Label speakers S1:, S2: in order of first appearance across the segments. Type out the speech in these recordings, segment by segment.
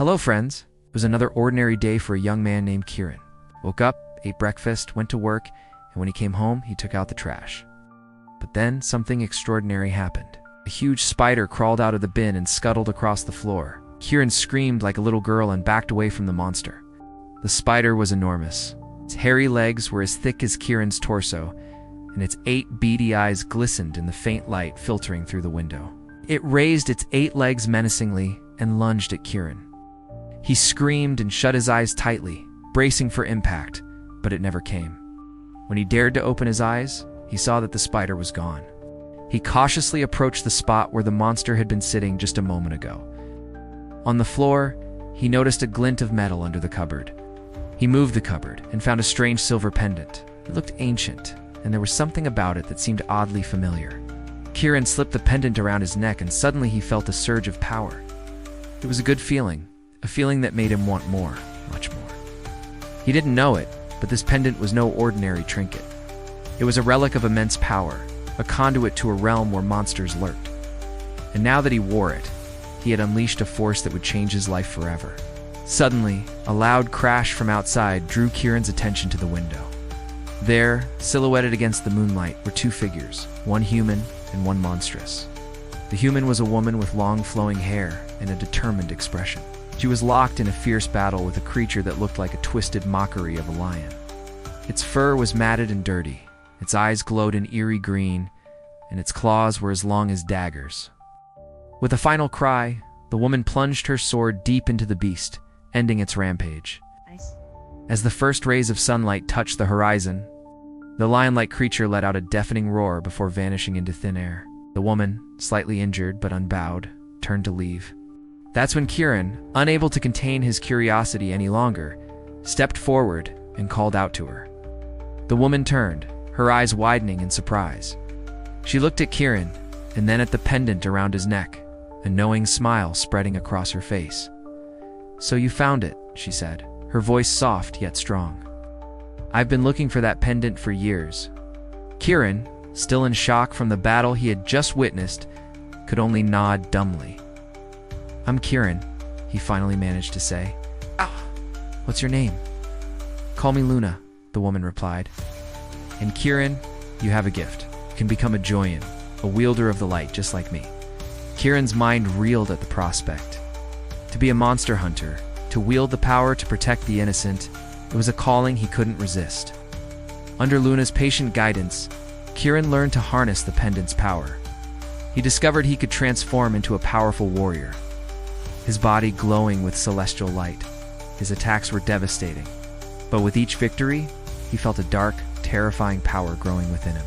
S1: Hello, friends. It was another ordinary day for a young man named Kieran. Woke up, ate breakfast, went to work, and when he came home, he took out the trash. But then something extraordinary happened. A huge spider crawled out of the bin and scuttled across the floor. Kieran screamed like a little girl and backed away from the monster. The spider was enormous. Its hairy legs were as thick as Kieran's torso, and its 8 beady eyes glistened in the faint light filtering through the window. It raised its 8 legs menacingly and lunged at Kieran. He screamed and shut his eyes tightly, bracing for impact, but it never came. When he dared to open his eyes, he saw that the spider was gone. He cautiously approached the spot where the monster had been sitting just a moment ago. On the floor, he noticed a glint of metal under the cupboard. He moved the cupboard and found a strange silver pendant. It looked ancient, and there was something about it that seemed oddly familiar. Kieran slipped the pendant around his neck, and suddenly he felt a surge of power. It was a good feeling, a feeling that made him want more, much more. He didn't know it, but this pendant was no ordinary trinket. It was a relic of immense power, a conduit to a realm where monsters lurked. And now that he wore it, he had unleashed a force that would change his life forever. Suddenly, a loud crash from outside drew Kieran's attention to the window. There, silhouetted against the moonlight, were 2 figures, one human and one monstrous. The human was a woman with long flowing hair and a determined expression. She was locked in a fierce battle with a creature that looked like a twisted mockery of a lion. Its fur was matted and dirty, its eyes glowed an eerie green, and its claws were as long as daggers. With a final cry, the woman plunged her sword deep into the beast, ending its rampage. As the first rays of sunlight touched the horizon, the lion-like creature let out a deafening roar before vanishing into thin air. The woman, slightly injured but unbowed, turned to leave. That's when Kieran, unable to contain his curiosity any longer, stepped forward and called out to her. The woman turned, her eyes widening in surprise. She looked at Kieran, and then at the pendant around his neck, a knowing smile spreading across her face. "So you found it," she said, her voice soft yet strong. "I've been looking for that pendant for years." Kieran, still in shock from the battle he had just witnessed, could only nod dumbly. "I'm Kieran," he finally managed to say. "What's your name?" "Call me Luna," the woman replied. "And Kieran, you have a gift. You can become a Joyan, a wielder of the light just like me." Kieran's mind reeled at the prospect. To be a monster hunter, to wield the power to protect the innocent, it was a calling he couldn't resist. Under Luna's patient guidance, Kieran learned to harness the pendant's power. He discovered he could transform into a powerful warrior, his body glowing with celestial light. His attacks were devastating, but with each victory, he felt a dark, terrifying power growing within him.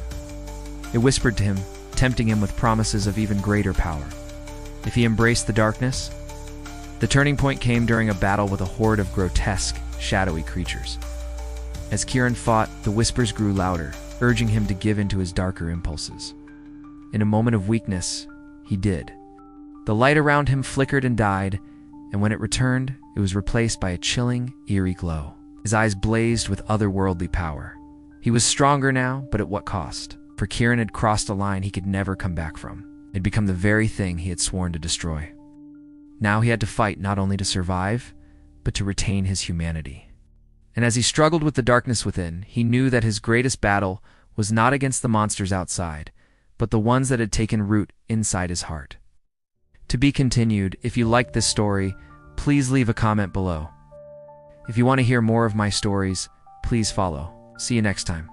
S1: It whispered to him, tempting him with promises of even greater power. If he embraced the darkness, the turning point came during a battle with a horde of grotesque, shadowy creatures. As Kieran fought, the whispers grew louder, urging him to give in to his darker impulses. In a moment of weakness, he did. The light around him flickered and died, and when it returned, it was replaced by a chilling, eerie glow. His eyes blazed with otherworldly power. He was stronger now, but at what cost? For Kieran had crossed a line he could never come back from. It had become the very thing he had sworn to destroy. Now he had to fight not only to survive, but to retain his humanity. And as he struggled with the darkness within, he knew that his greatest battle was not against the monsters outside, but the ones that had taken root inside his heart. To be continued. If you liked this story, please leave a comment below. If you want to hear more of my stories, please follow. See you next time.